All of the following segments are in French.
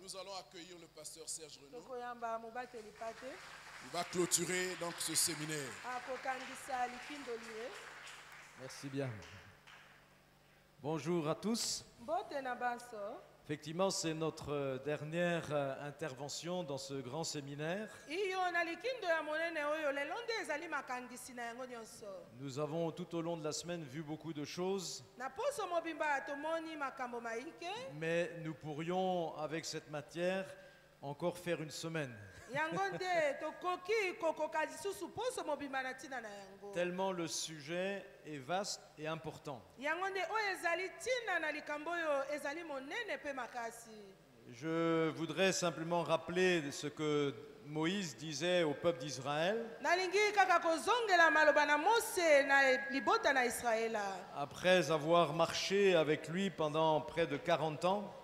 Nous allons accueillir le pasteur Serge Renaud. Il va clôturer donc ce séminaire. Merci bien. Bonjour à tous. Effectivement, c'est notre dernière intervention dans ce grand séminaire. Nous avons tout au long de la semaine vu beaucoup de choses. Mais nous pourrions, avec cette matière, encore faire une semaine. Tellement le sujet est vaste et important. Je voudrais simplement rappeler ce que Moïse disait au peuple d'Israël. Après avoir marché avec lui pendant près de 40 ans.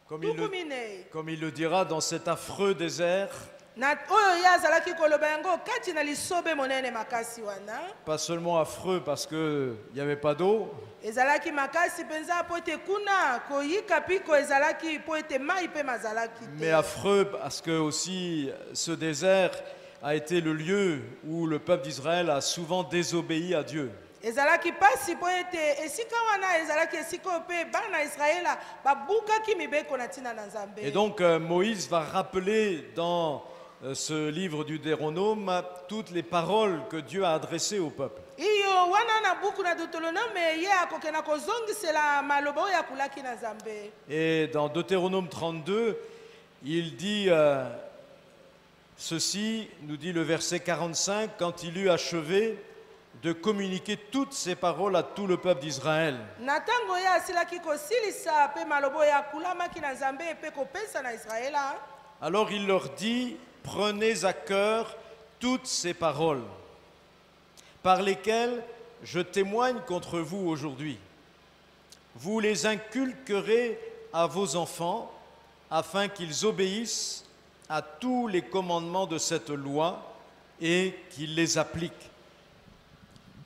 Comme il le dira dans cet affreux désert. Pas seulement affreux parce qu'il n'y avait pas d'eau, mais affreux parce que aussi ce désert a été le lieu où le peuple d'Israël a souvent désobéi à Dieu. Et donc Moïse va rappeler dans ce livre du Deutéronome toutes les paroles que Dieu a adressées au peuple. Et dans Deutéronome 32, il dit ceci, nous dit le verset 45, quand il eut achevé de communiquer toutes ces paroles à tout le peuple d'Israël. Alors il leur dit, prenez à cœur toutes ces paroles par lesquelles je témoigne contre vous aujourd'hui. Vous les inculquerez à vos enfants afin qu'ils obéissent à tous les commandements de cette loi et qu'ils les appliquent.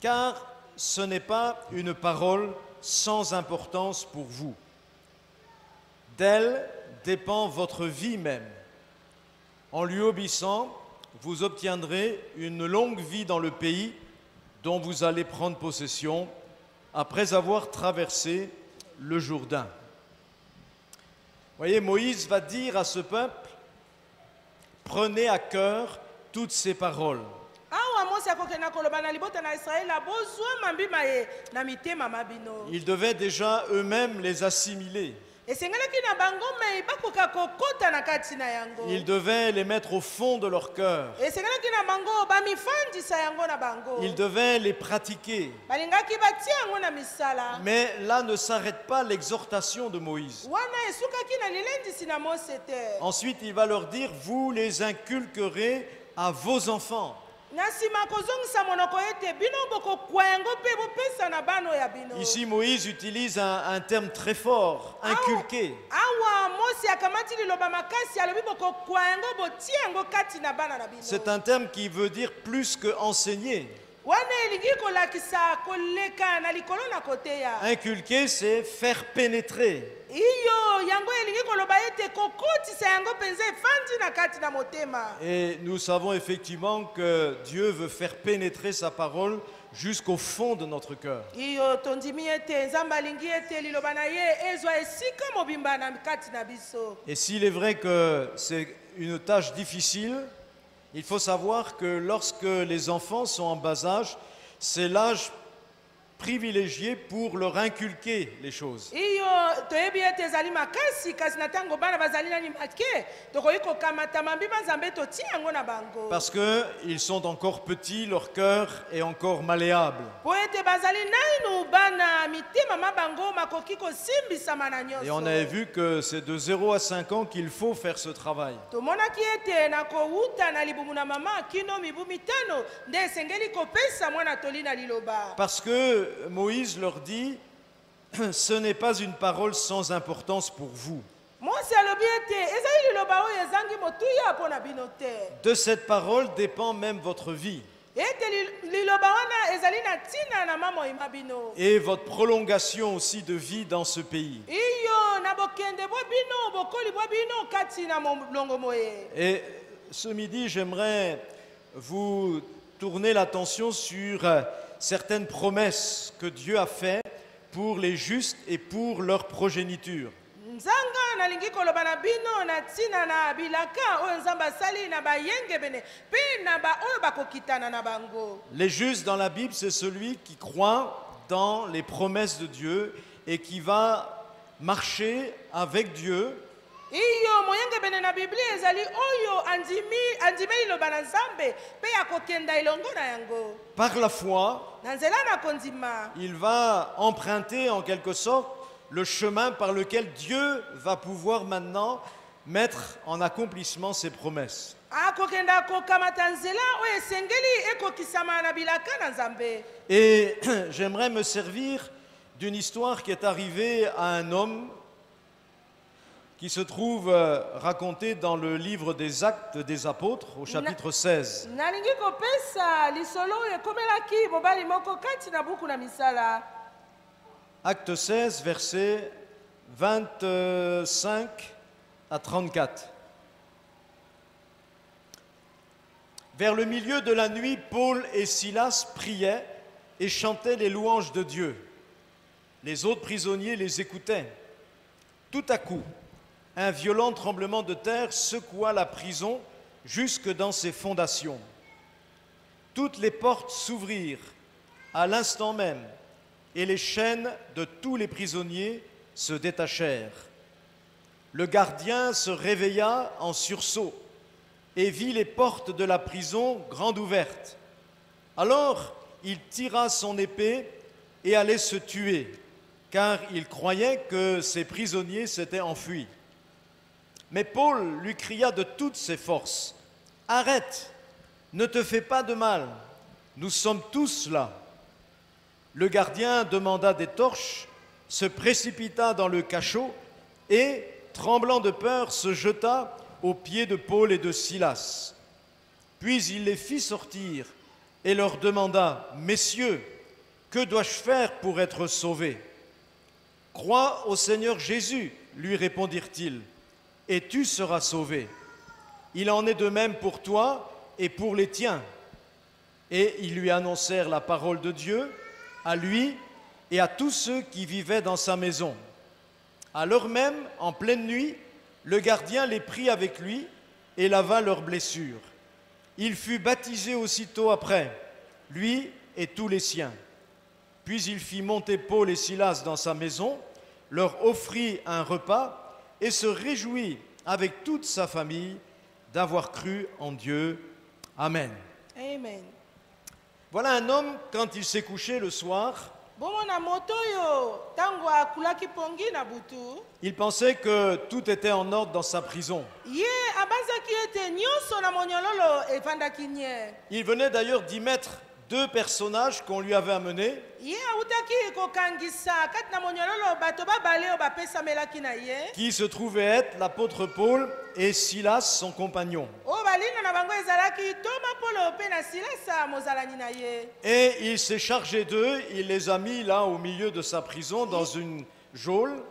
Car ce n'est pas une parole sans importance pour vous. D'elle dépend votre vie même. En lui obéissant, vous obtiendrez une longue vie dans le pays dont vous allez prendre possession après avoir traversé le Jourdain. Vous voyez, Moïse va dire à ce peuple, prenez à cœur toutes ces paroles. Ils devaient déjà eux-mêmes les assimiler. Ils devaient les mettre au fond de leur cœur. Ils devaient les pratiquer. Mais là ne s'arrête pas l'exhortation de Moïse. Ensuite, il va leur dire, vous les inculquerez à vos enfants. Ici, Moïse utilise un terme très fort, inculquer. C'est un terme qui veut dire plus que enseigner. Inculquer, c'est faire pénétrer. Et nous savons effectivement que Dieu veut faire pénétrer sa parole jusqu'au fond de notre cœur. Et s'il est vrai que c'est une tâche difficile, il faut savoir que lorsque les enfants sont en bas âge, c'est l'âge privilégié pour leur inculquer les choses. Parce qu'ils sont encore petits, leur cœur est encore malléable. Et on avait vu que c'est de 0 à 5 ans qu'il faut faire ce travail. Parce que Moïse leur dit, ce n'est pas une parole sans importance pour vous. De cette parole dépend même votre vie. et votre prolongation aussi de vie dans ce pays. Et ce midi, j'aimerais vous tourner l'attention sur certaines promesses que Dieu a faites pour les justes et pour leur progéniture. Les justes dans la Bible, c'est celui qui croit dans les promesses de Dieu et qui va marcher avec Dieu. Par la foi, il va emprunter en quelque sorte le chemin par lequel Dieu va pouvoir maintenant mettre en accomplissement ses promesses. Et j'aimerais me servir d'une histoire qui est arrivée à un homme qui se trouve racontée dans le livre des Actes des Apôtres au chapitre 16. Acte 16, versets 25 à 34. Vers le milieu de la nuit, Paul et Silas priaient et chantaient les louanges de Dieu. Les autres prisonniers les écoutaient. Tout à coup, un violent tremblement de terre secoua la prison jusque dans ses fondations. Toutes les portes s'ouvrirent à l'instant même, et les chaînes de tous les prisonniers se détachèrent. Le gardien se réveilla en sursaut et vit les portes de la prison grandes ouvertes. Alors il tira son épée et allait se tuer, car il croyait que ses prisonniers s'étaient enfuis. Mais Paul lui cria de toutes ses forces, « Arrête, ne te fais pas de mal, nous sommes tous là. » Le gardien demanda des torches, se précipita dans le cachot et, tremblant de peur, se jeta aux pieds de Paul et de Silas. Puis il les fit sortir et leur demanda, « Messieurs, que dois-je faire pour être sauvé ?» « Crois au Seigneur Jésus, lui répondirent-ils, et tu seras sauvé. Il en est de même pour toi et pour les tiens. » Et ils lui annoncèrent la parole de Dieu, à lui et à tous ceux qui vivaient dans sa maison. À l'heure même, en pleine nuit, le gardien les prit avec lui et lava leurs blessures. Il fut baptisé aussitôt après, lui et tous les siens. Puis il fit monter Paul et Silas dans sa maison, leur offrit un repas et se réjouit avec toute sa famille d'avoir cru en Dieu. Amen. Amen. Voilà un homme, quand il s'est couché le soir, il pensait que tout était en ordre dans sa prison. Il venait d'ailleurs d'y mettre deux personnages qu'on lui avait amenés, qui se trouvaient être l'apôtre Paul et Silas, son compagnon. Et il s'est chargé d'eux, il les a mis là au milieu de sa prison dans une geôle.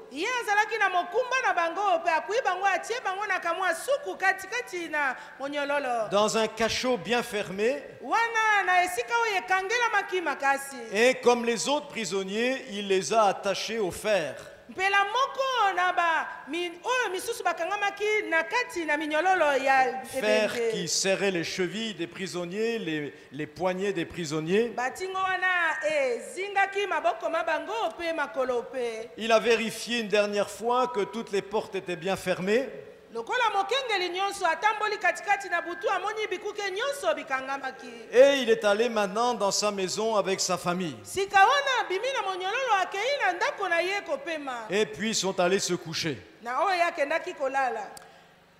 Dans un cachot bien fermé. Et comme les autres prisonniers, il les a attachés au fer. Fer qui serrait les chevilles des prisonniers, les poignets des prisonniers. Il a vérifié une dernière fois que toutes les portes étaient bien fermées. Et il est allé maintenant dans sa maison avec sa famille. Et puis ils sont allés se coucher.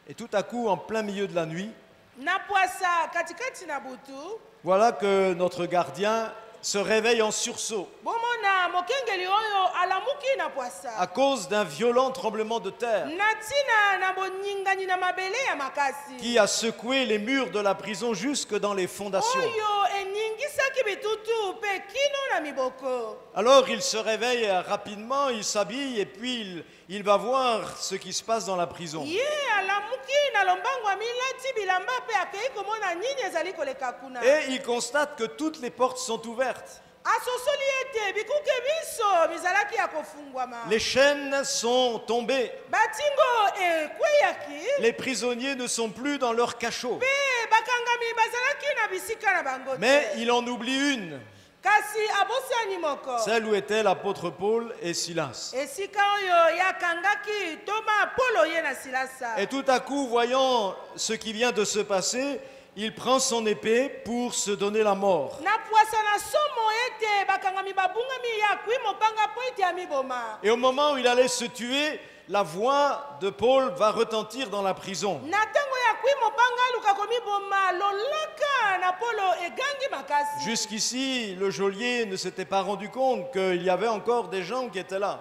Et tout à coup, en plein milieu de la nuit, voilà que notre gardien se réveille en sursaut à cause d'un violent tremblement de terre qui a secoué les murs de la prison jusque dans les fondations. Alors il se réveille rapidement, il s'habille et puis il va voir ce qui se passe dans la prison. Et il constate que toutes les portes sont ouvertes. Les chaînes sont tombées. Les prisonniers ne sont plus dans leur cachot. Mais il en oublie une. Celle où étaient l'apôtre Paul et Silas. Et tout à coup, voyant ce qui vient de se passer, il prend son épée pour se donner la mort. Et au moment où il allait se tuer, la voix de Paul va retentir dans la prison. Jusqu'ici, le geôlier ne s'était pas rendu compte qu'il y avait encore des gens qui étaient là.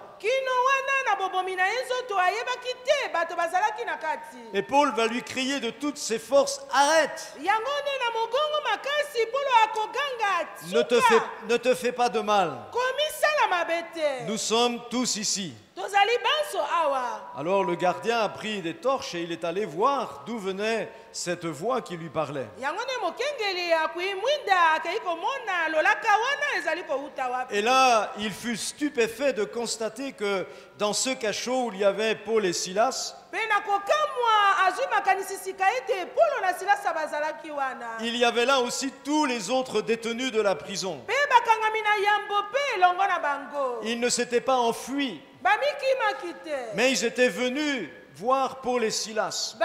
Et Paul va lui crier de toutes ses forces, arrête! Ne te fais pas de mal. Nous sommes tous ici. Alors le gardien a pris des torches et il est allé voir d'où venait cette voix qui lui parlait. Et là, il fut stupéfait de constater que dans ce cachot où il y avait Paul et Silas, il y avait là aussi tous les autres détenus de la prison. Ils ne s'étaient pas enfuis, mais ils étaient venus voir Paul et Silas.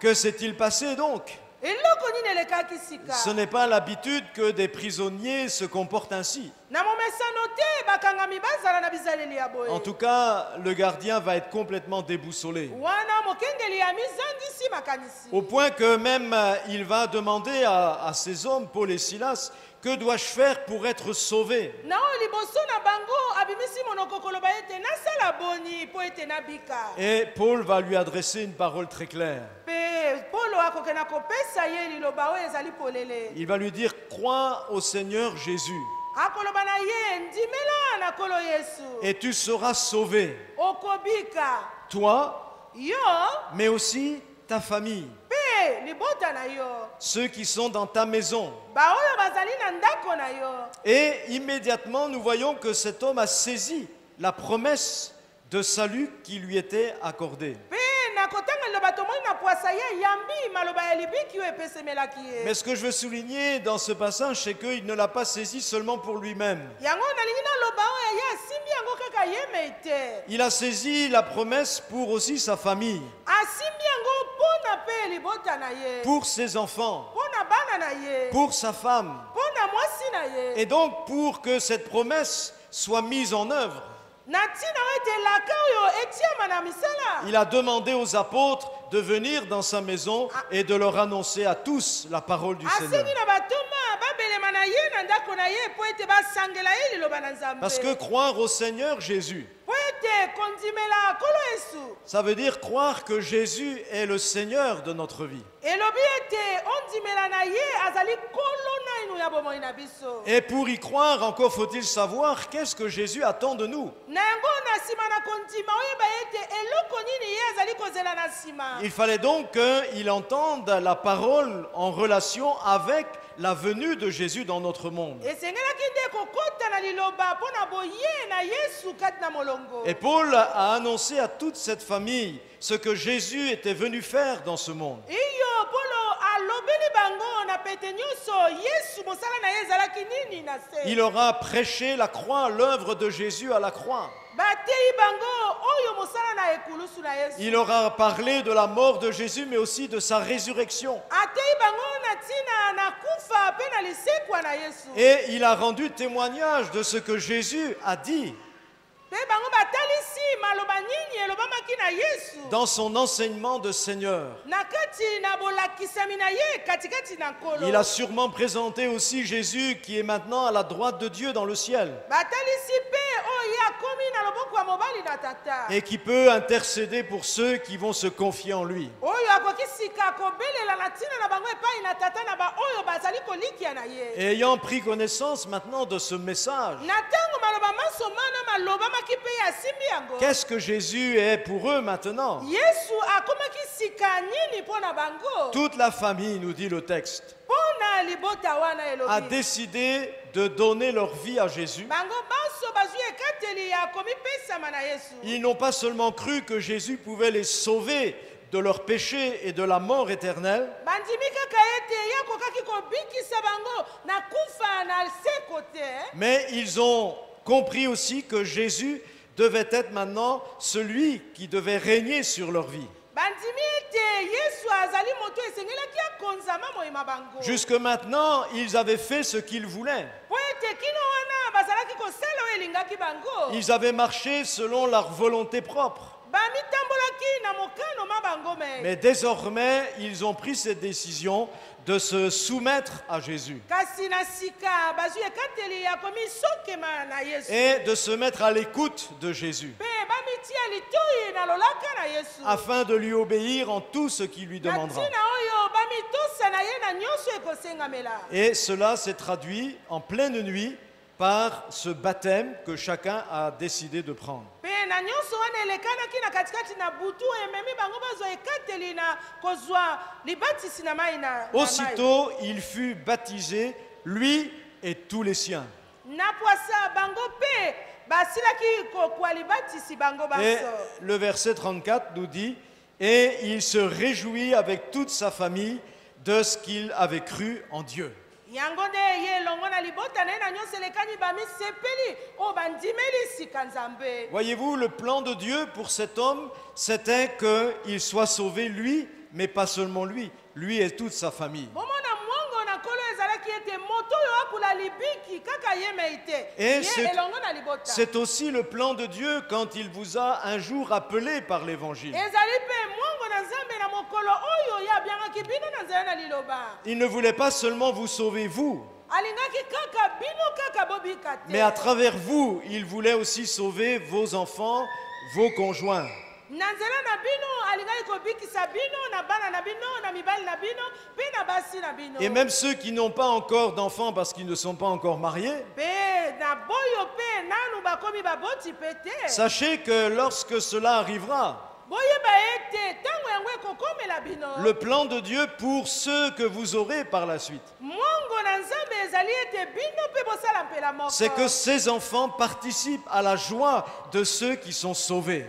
Que s'est-il passé donc? Ce n'est pas l'habitude que des prisonniers se comportent ainsi. En tout cas, le gardien va être complètement déboussolé. Au point que même il va demander à ces hommes, Paul et Silas, que dois-je faire pour être sauvé? Et Paul va lui adresser une parole très claire. Il va lui dire, crois au Seigneur Jésus et tu seras sauvé, toi, mais aussi ta famille, ceux qui sont dans ta maison. Et immédiatement, nous voyons que cet homme a saisi la promesse de salut qui lui était accordée. Mais ce que je veux souligner dans ce passage, c'est qu'il ne l'a pas saisi seulement pour lui-même. Il a saisi la promesse pour aussi sa famille, pour ses enfants, pour sa femme. Et donc, pour que cette promesse soit mise en œuvre, il a demandé aux apôtres de venir dans sa maison et de leur annoncer à tous la parole du Seigneur. Parce que croire au Seigneur Jésus, ça veut dire croire que Jésus est le Seigneur de notre vie. Et pour y croire, encore faut-il savoir qu'est-ce que Jésus attend de nous. Il fallait donc qu'il entende la parole en relation avec la venue de Jésus dans notre monde. Et Paul a annoncé à toute cette famille ce que Jésus était venu faire dans ce monde. Il aura prêché la croix, l'œuvre de Jésus à la croix. Il aura parlé de la mort de Jésus, mais aussi de sa résurrection. Et il a rendu témoignage de ce que Jésus a dit dans son enseignement de Seigneur. Il a sûrement présenté aussi Jésus qui est maintenant à la droite de Dieu dans le ciel et qui peut intercéder pour ceux qui vont se confier en lui. ayant pris connaissance maintenant de ce message, qu'est-ce que Jésus est pour eux maintenant? Toute la famille, nous dit le texte, a décidé de donner leur vie à Jésus. Ils n'ont pas seulement cru que Jésus pouvait les sauver de leurs péchés et de la mort éternelle, mais ils ont compris aussi que Jésus devait être maintenant celui qui devait régner sur leur vie. Jusque maintenant, ils avaient fait ce qu'ils voulaient. Ils avaient marché selon leur volonté propre. Mais désormais, ils ont pris cette décision de se soumettre à Jésus et de se mettre à l'écoute de Jésus afin de lui obéir en tout ce qu'il lui demandera. Et cela s'est traduit en pleine nuit par ce baptême que chacun a décidé de prendre. Aussitôt, il fut baptisé, lui et tous les siens. Et le verset 34 nous dit, et il se réjouit avec toute sa famille de ce qu'il avait cru en Dieu. Voyez-vous, le plan de Dieu pour cet homme, c'était qu'il soit sauvé lui, mais pas seulement lui et toute sa famille. Et c'est aussi le plan de Dieu quand il vous a un jour appelé par l'Évangile. Il ne voulait pas seulement vous sauver vous, mais à travers vous, il voulait aussi sauver vos enfants, vos conjoints. Et même ceux qui n'ont pas encore d'enfants parce qu'ils ne sont pas encore mariés, sachez que lorsque cela arrivera, le plan de Dieu pour ceux que vous aurez par la suite, c'est que ces enfants participent à la joie de ceux qui sont sauvés.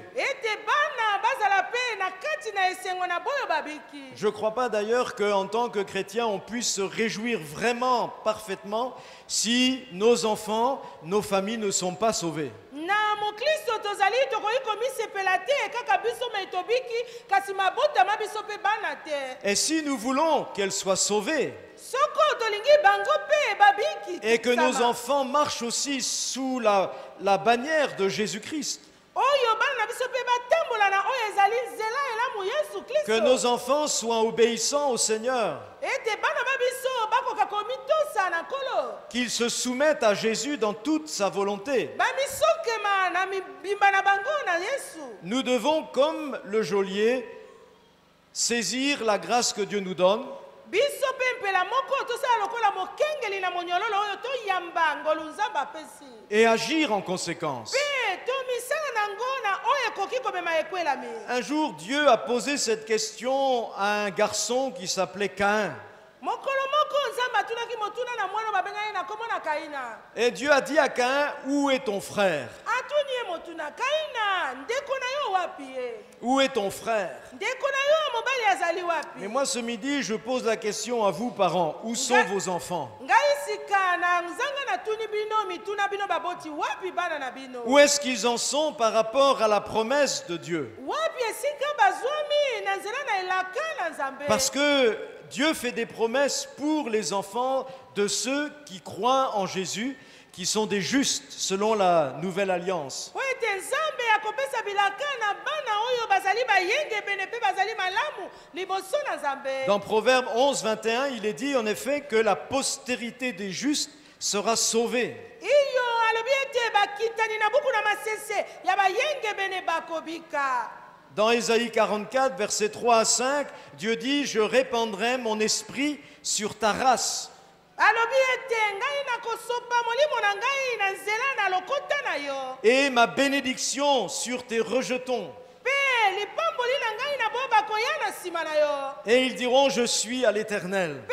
Je ne crois pas d'ailleurs qu'en tant que chrétiens, on puisse se réjouir vraiment, parfaitement, si nos enfants, nos familles ne sont pas sauvés. Et si nous voulons qu'elles soient sauvées, et que nos enfants marchent aussi sous la bannière de Jésus-Christ, que nos enfants soient obéissants au Seigneur, qu'ils se soumettent à Jésus dans toute sa volonté. Nous devons, comme le geôlier, saisir la grâce que Dieu nous donne et agir en conséquence. Un jour, Dieu a posé cette question à un garçon qui s'appelait Caïn. Et Dieu a dit à Caïn, où est ton frère? Où est ton frère? Mais moi ce midi, je pose la question à vous parents, où sont vos enfants? Où est-ce qu'ils en sont par rapport à la promesse de Dieu? Parce que Dieu fait des promesses pour les enfants de ceux qui croient en Jésus, qui sont des justes selon la nouvelle alliance. Dans Proverbe 11, 21, il est dit en effet que la postérité des justes sera sauvée. Dans Ésaïe 44, versets 3 à 5, Dieu dit « Je répandrai mon esprit sur ta race. » Et ma bénédiction sur tes rejetons. Et ils diront, je suis à l'Éternel.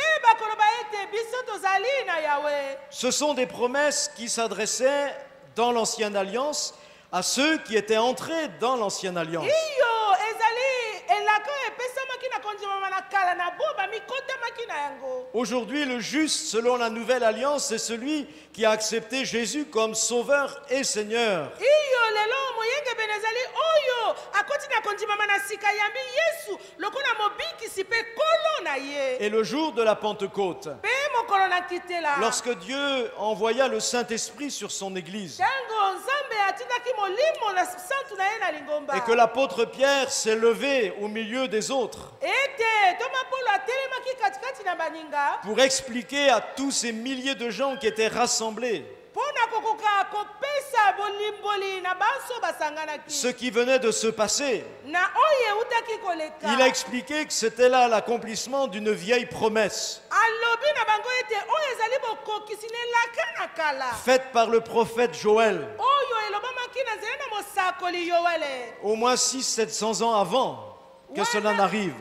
Ce sont des promesses qui s'adressaient dans l'Ancienne Alliance à ceux qui étaient entrés dans l'Ancienne Alliance. Aujourd'hui, le juste, selon la Nouvelle Alliance, c'est celui qui a accepté Jésus comme Sauveur et Seigneur. Et le jour de la Pentecôte, lorsque Dieu envoya le Saint-Esprit sur son Église, et que l'apôtre Pierre s'est levé au milieu des autres pour expliquer à tous ces milliers de gens qui étaient rassemblés ce qui venait de se passer, il a expliqué que c'était là l'accomplissement d'une vieille promesse faite par le prophète Joël au moins 600-700 ans avant que cela n'arrive.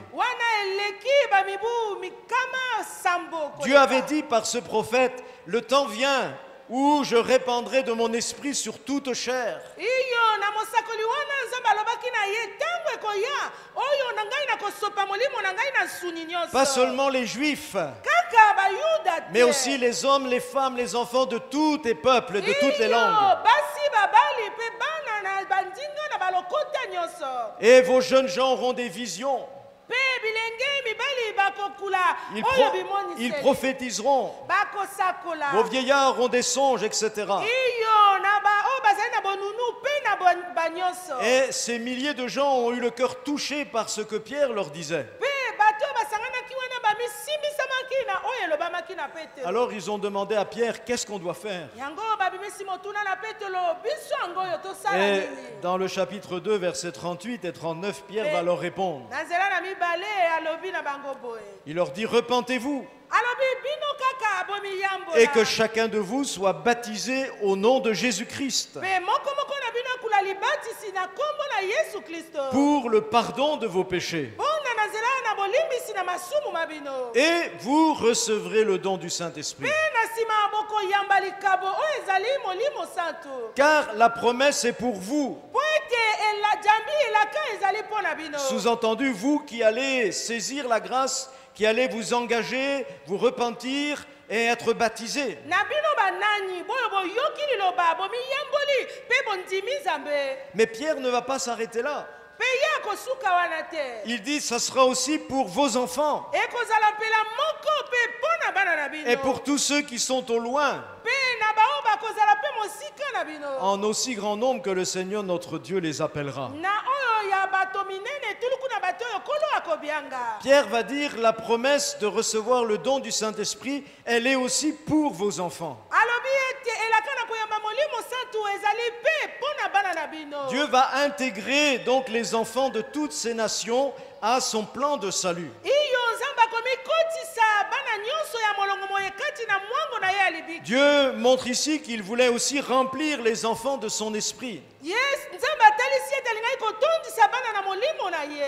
Dieu avait dit par ce prophète, le temps vient où je répandrai de mon esprit sur toute chair. Pas seulement les Juifs, mais aussi les hommes, les femmes, les enfants de tous les peuples et de toutes les langues. Et vos jeunes gens auront des visions. Ils prophétiseront. Vos vieillards auront des songes, etc. Et ces milliers de gens ont eu le cœur touché par ce que Pierre leur disait. Alors ils ont demandé à Pierre, qu'est-ce qu'on doit faire? Et dans le chapitre 2, versets 38 et 39, Pierre va leur répondre. Il leur dit, repentez-vous et que chacun de vous soit baptisé au nom de Jésus-Christ pour le pardon de vos péchés. Et vous recevrez le don du Saint-Esprit. Car la promesse est pour vous. Sous-entendu, vous qui allez saisir la grâce, qui allez vous engager, vous repentir et être baptisés. Mais Pierre ne va pas s'arrêter là. Il dit, ça sera aussi pour vos enfants et pour tous ceux qui sont au loin, en aussi grand nombre que le Seigneur notre Dieu les appellera. Pierre va dire, la promesse de recevoir le don du Saint-Esprit, elle est aussi pour vos enfants. Dieu va intégrer donc les enfants de toutes ces nations à son plan de salut. Dieu montre ici qu'il voulait aussi remplir les enfants de son esprit.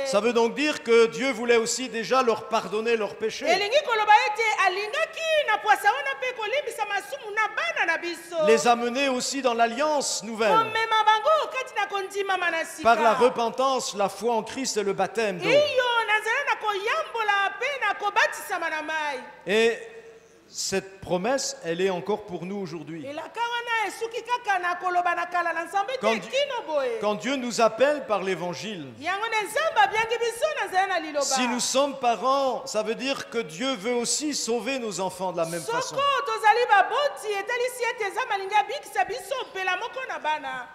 Ça veut donc dire que Dieu voulait aussi déjà leur pardonner leurs péchés. Les amener aussi dans l'alliance nouvelle. Par la repentance, la foi en Christ et le baptême d'eau. Et cette promesse, elle est encore pour nous aujourd'hui. Quand Dieu nous appelle par l'évangile, si nous sommes parents, ça veut dire que Dieu veut aussi sauver nos enfants de la même façon.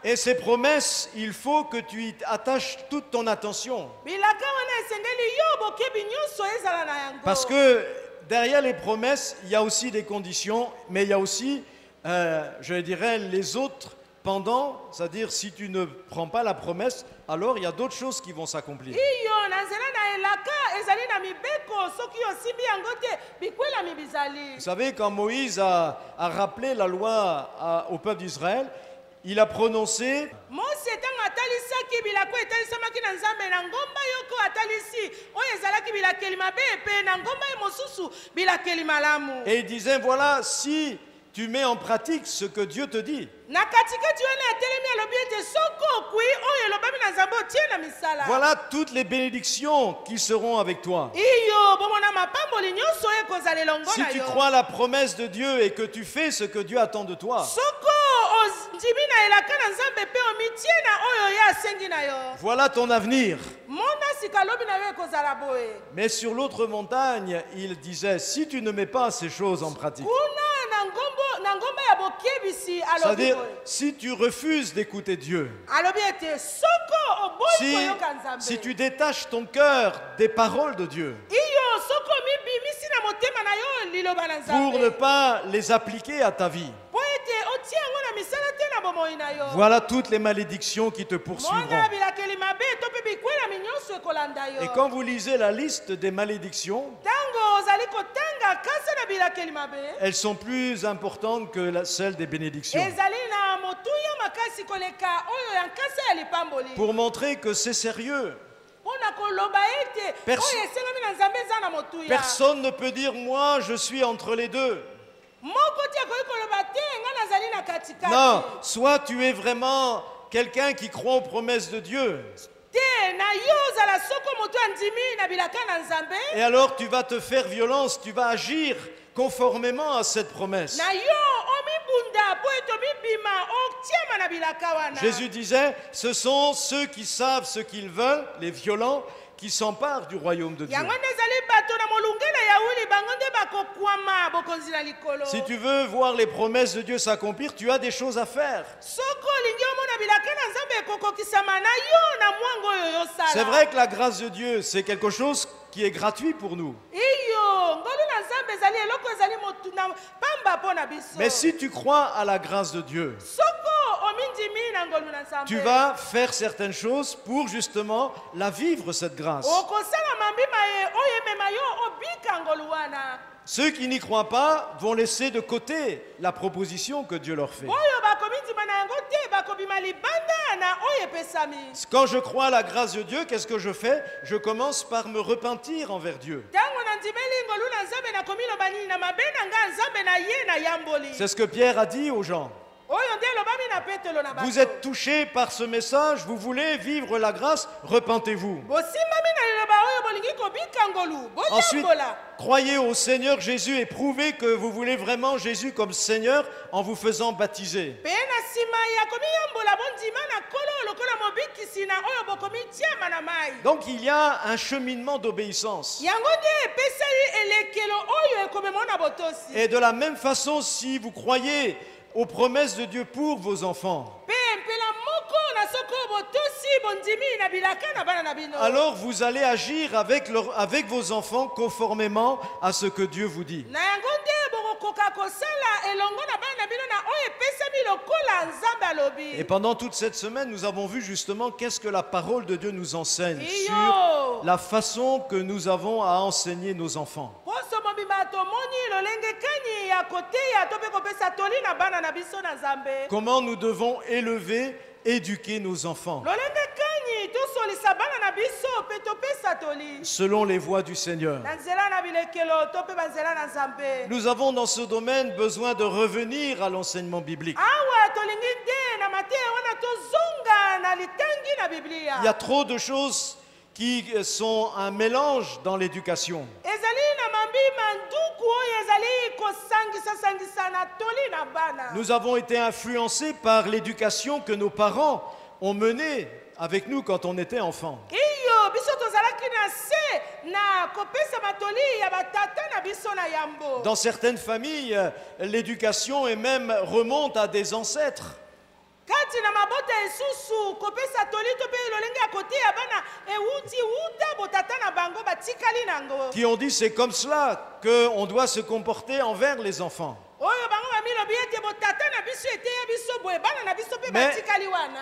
Et ces promesses, il faut que tu y attaches toute ton attention. Parce que derrière les promesses, il y a aussi des conditions, mais il y a aussi, je dirais, les autres pendant, c'est-à-dire si tu ne prends pas la promesse, alors il y a d'autres choses qui vont s'accomplir. Vous savez, quand Moïse a rappelé la loi au peuple d'Israël, il a prononcé et il disait, voilà, si tu mets en pratique ce que Dieu te dit, voilà toutes les bénédictions qui seront avec toi. Si tu crois à la promesse de Dieu et que tu fais ce que Dieu attend de toi, voilà ton avenir. Mais sur l'autre montagne, il disait, si tu ne mets pas ces choses en pratique, c'est-à-dire, si tu refuses d'écouter Dieu, si tu détaches ton cœur des paroles de Dieu pour ne pas les appliquer à ta vie, voilà toutes les malédictions qui te poursuivront. Et quand vous lisez la liste des malédictions, elles sont plus importantes que celles des bénédictions. Pour montrer que c'est sérieux. Personne ne peut dire, moi je suis entre les deux. Non, soit tu es vraiment quelqu'un qui croit aux promesses de Dieu. Et alors tu vas te faire violence, tu vas agir conformément à cette promesse. Jésus disait, ce sont ceux qui savent ce qu'ils veulent, les violents, qui s'emparent du royaume de Dieu. Si tu veux voir les promesses de Dieu s'accomplir, tu as des choses à faire. C'est vrai que la grâce de Dieu, c'est quelque chose qui est gratuit pour nous. Mais si tu crois à la grâce de Dieu, tu vas faire certaines choses pour justement la vivre, cette grâce. Ceux qui n'y croient pas vont laisser de côté la proposition que Dieu leur fait. Quand je crois à la grâce de Dieu, qu'est-ce que je fais? Je commence par me repentir envers Dieu. C'est ce que Pierre a dit aux gens. Vous êtes touchés par ce message, vous voulez vivre la grâce, repentez-vous. Ensuite, croyez au Seigneur Jésus et prouvez que vous voulez vraiment Jésus comme Seigneur en vous faisant baptiser. Donc il y a un cheminement d'obéissance. Et de la même façon, si vous croyez aux promesses de Dieu pour vos enfants, alors vous allez agir avec vos enfants conformément à ce que Dieu vous dit. Et pendant toute cette semaine, nous avons vu justement qu'est-ce que la parole de Dieu nous enseigne sur la façon que nous avons à enseigner nos enfants. Comment nous devons élever, éduquer nos enfants selon les voies du Seigneur. Nous avons dans ce domaine besoin de revenir à l'enseignement biblique. Il y a trop de choses qui sont un mélange dans l'éducation. Nous avons été influencés par l'éducation que nos parents ont menée avec nous quand on était enfants. Dans certaines familles, l'éducation remonte à des ancêtres. Qui ont dit c'est comme cela qu'on doit se comporter envers les enfants. Mais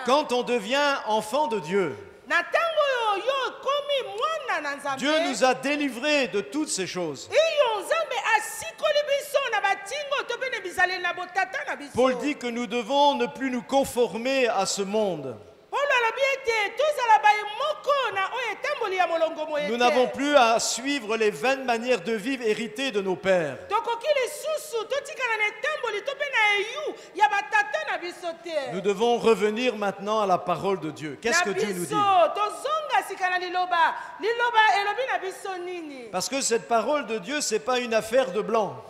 quand on devient enfant de Dieu, Dieu nous a délivrés de toutes ces choses. Paul dit que nous devons ne plus nous conformer à ce monde. Nous n'avons plus à suivre les vaines manières de vivre héritées de nos pères. Nous devons revenir maintenant à la parole de Dieu. Qu'est-ce que Dieu nous dit? Parce que cette parole de Dieu, ce n'est pas une affaire de blanc.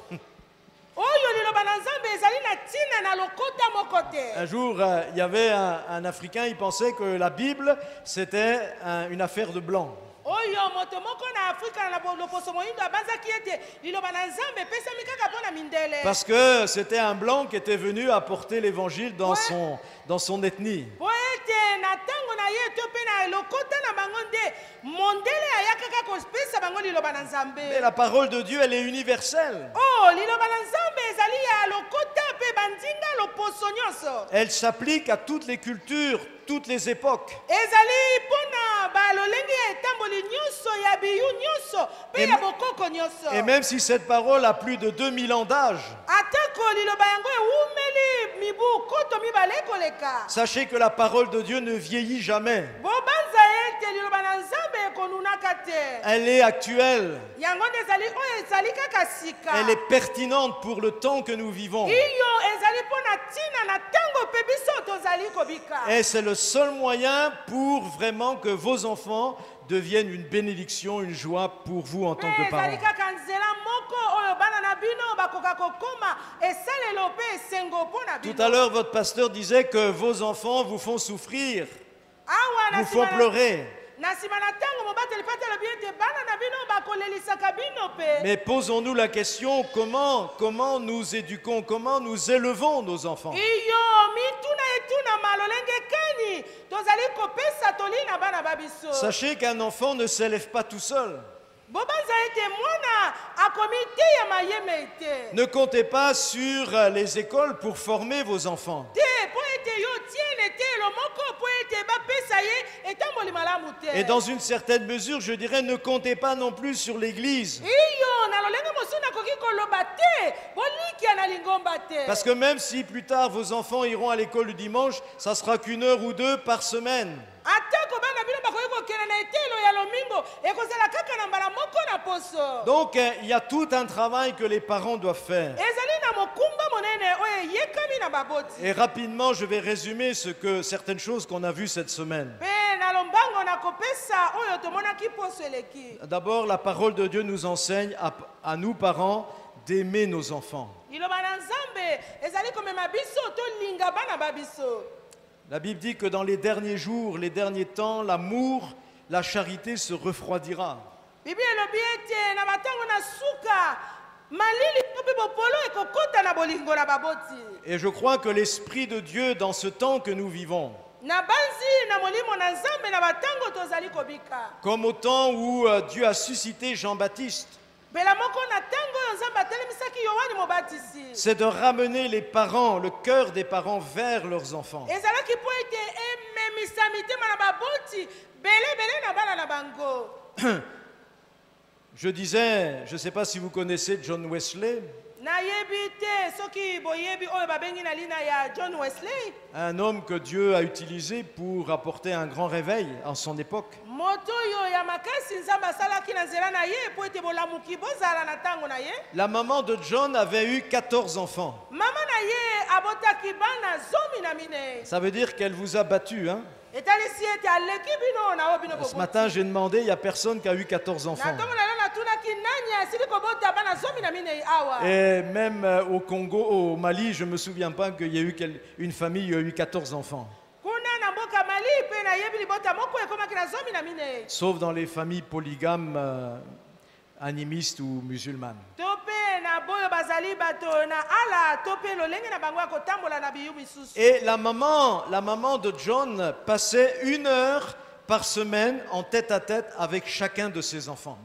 Un jour, il y avait un Africain, il pensait que la Bible, c'était une affaire de blanc. Parce que c'était un blanc qui était venu apporter l'évangile dans son ethnie. Mais la parole de Dieu, elle est universelle. Elle s'applique à toutes les cultures, toutes les époques. Et même si cette parole a plus de 2000 ans d'âge, sachez que la parole de Dieu ne vieillit jamais. Elle est actuelle. Elle est pertinente pour le temps que nous vivons. Et c'est le seul moyen pour vraiment que vos enfants deviennent une bénédiction, une joie pour vous en tant que parents. Tout à l'heure, votre pasteur disait que vos enfants vous font souffrir, vous font pleurer. Mais posons-nous la question, comment nous éduquons, comment nous élevons nos enfants? Sachez qu'un enfant ne s'élève pas tout seul. Ne comptez pas sur les écoles pour former vos enfants. Et dans une certaine mesure, je dirais, ne comptez pas non plus sur l'Église. Parce que même si plus tard vos enfants iront à l'école le dimanche, ça sera qu'1 heure ou 2 par semaine. Donc il y a tout un travail que les parents doivent faire. Et rapidement, je vais résumer certaines choses qu'on a vues cette semaine. D'abord, la parole de Dieu nous enseigne à nous parents d'aimer nos enfants. La Bible dit que dans les derniers jours, les derniers temps, l'amour, la charité se refroidira. Et je crois que l'Esprit de Dieu dans ce temps que nous vivons, comme au temps où Dieu a suscité Jean-Baptiste, c'est de ramener les parents, le cœur des parents vers leurs enfants. Je disais, je ne sais pas si vous connaissez John Wesley. Un homme que Dieu a utilisé pour apporter un grand réveil en son époque. La maman de John avait eu 14 enfants. Ça veut dire qu'elle vous a battu, hein? Ce matin, j'ai demandé, il n'y a personne qui a eu 14 enfants. Et même au Congo, au Mali, je ne me souviens pas qu'il y a eu une famille qui a eu 14 enfants. Sauf dans les familles polygames, animistes ou musulmanes. Et la maman de John passait 1 heure par semaine en tête-à-tête avec chacun de ses enfants.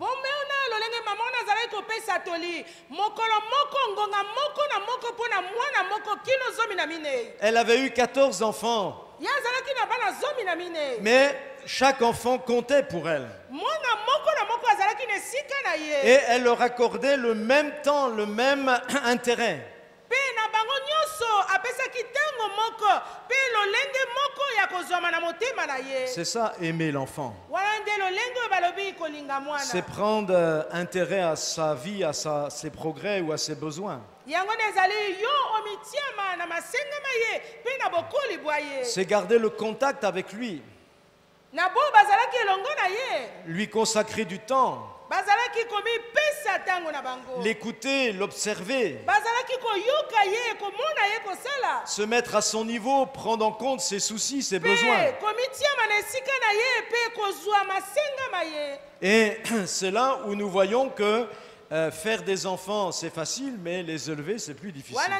Elle avait eu 14 enfants. Mais chaque enfant comptait pour elle. Et elle leur accordait le même temps, le même intérêt. C'est ça, aimer l'enfant. C'est prendre intérêt à sa vie, à ses progrès ou à ses besoins. C'est garder le contact avec lui. Lui consacrer du temps. L'écouter, l'observer. Se mettre à son niveau, prendre en compte ses soucis, ses besoins. Et c'est là où nous voyons que faire des enfants, c'est facile, mais les élever, c'est plus difficile.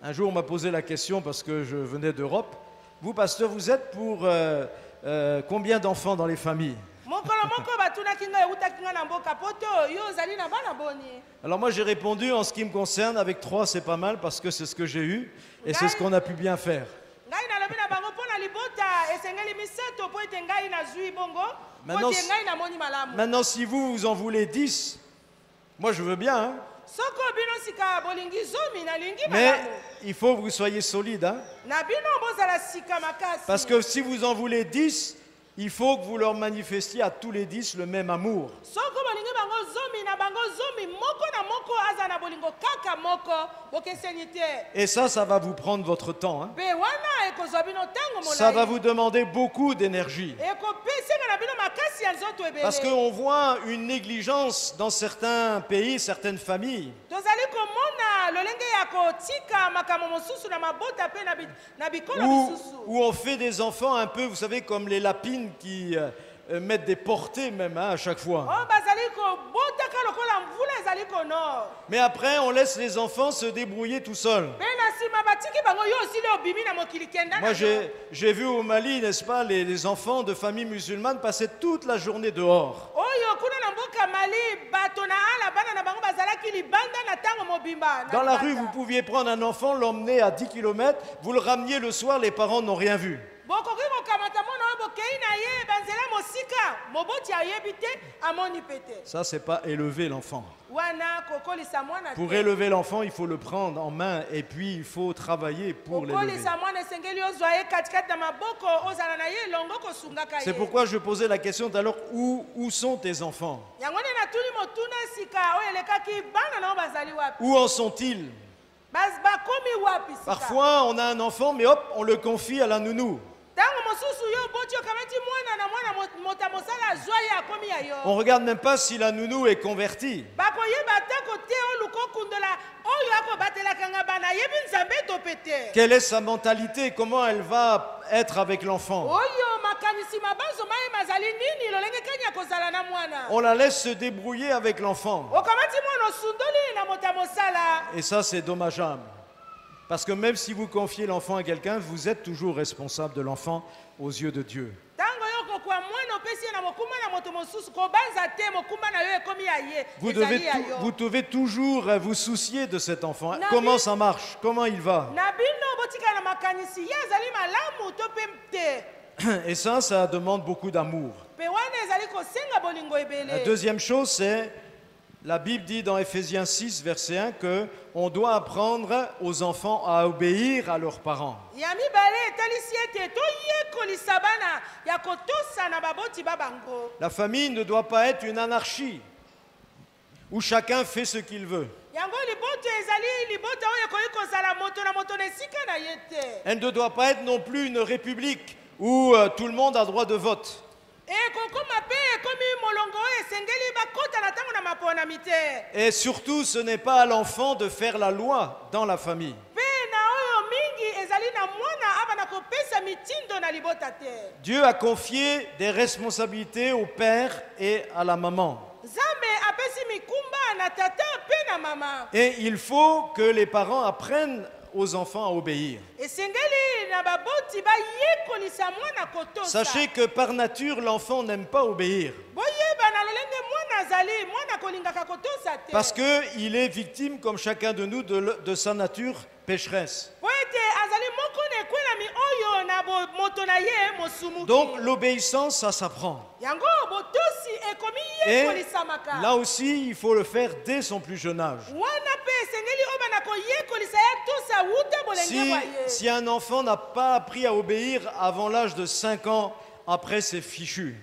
Un jour, on m'a posé la question parce que je venais d'Europe. Vous, pasteur, vous êtes pour combien d'enfants dans les familles? Alors moi, j'ai répondu, en ce qui me concerne, avec 3, c'est pas mal parce que c'est ce que j'ai eu et c'est ce qu'on a pu bien faire. Maintenant, si vous en voulez 10, moi je veux bien. Hein? Mais il faut que vous soyez solide. Hein? Parce que si vous en voulez 10, il faut que vous leur manifestiez à tous les 10 le même amour. Et ça va vous prendre votre temps. Hein? Ça va vous demander beaucoup d'énergie. Parce qu'on voit une négligence dans certains pays, certaines familles. Où on fait des enfants un peu, vous savez, comme les lapines qui mettent des portées même à chaque fois. Mais après, on laisse les enfants se débrouiller tout seuls. Moi, j'ai vu au Mali, n'est-ce pas, les enfants de familles musulmanes passaient toute la journée dehors. Dans la rue, vous pouviez prendre un enfant, l'emmener à 10 km, vous le rameniez le soir, les parents n'ont rien vu. Ça, c'est pas élever l'enfant. Pour élever l'enfant, il faut le prendre en main et puis il faut travailler pour l'élever. C'est pourquoi je posais la question tout à l'heure, où sont tes enfants? Où en sont-ils? Parfois, on a un enfant, mais hop, on le confie à la nounou. On ne regarde même pas si la nounou est convertie. Quelle est sa mentalité? Comment elle va être avec l'enfant? On la laisse se débrouiller avec l'enfant. Et ça, c'est dommageable. Parce que même si vous confiez l'enfant à quelqu'un, vous êtes toujours responsable de l'enfant aux yeux de Dieu. Vous devez toujours vous soucier de cet enfant. Comment ça marche? Comment il va? Et ça demande beaucoup d'amour. La deuxième chose, c'est, la Bible dit dans Ephésiens 6, verset 1, qu'on doit apprendre aux enfants à obéir à leurs parents. La famille ne doit pas être une anarchie où chacun fait ce qu'il veut. Elle ne doit pas être non plus une république où tout le monde a droit de vote. Et surtout, ce n'est pas à l'enfant de faire la loi dans la famille. Dieu a confié des responsabilités au père et à la maman. Et il faut que les parents apprennent aux enfants à obéir. Sachez que par nature, l'enfant n'aime pas obéir. Parce qu'il est victime, comme chacun de nous, de sa nature pécheresse. Donc l'obéissance, ça s'apprend. Et là aussi, il faut le faire dès son plus jeune âge. Si un enfant n'a pas appris à obéir avant l'âge de 5 ans, après c'est fichu.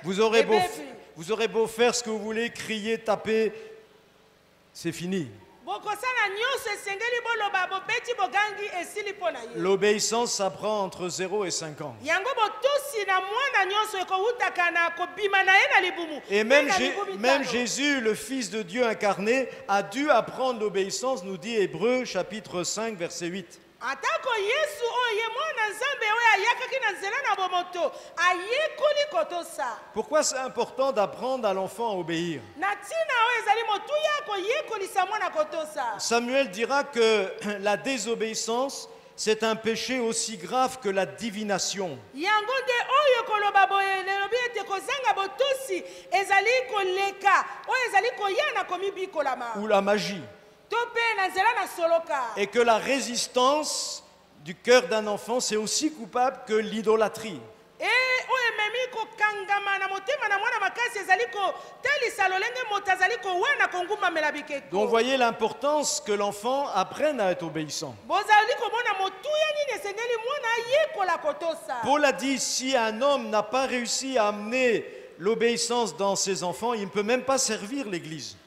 Vous aurez beau faire ce que vous voulez, crier, taper, c'est fini. L'obéissance s'apprend entre 0 et 5 ans. Et même Jésus, le Fils de Dieu incarné, a dû apprendre l'obéissance, nous dit Hébreux chapitre 5, verset 8. Pourquoi c'est important d'apprendre à l'enfant à obéir? Samuel dira que la désobéissance, c'est un péché aussi grave que la divination. Ou la magie. Et que la résistance du cœur d'un enfant, c'est aussi coupable que l'idolâtrie. Donc voyez l'importance que l'enfant apprenne à être obéissant. Paul a dit, si un homme n'a pas réussi à amener l'obéissance dans ses enfants, il ne peut même pas servir l'Église.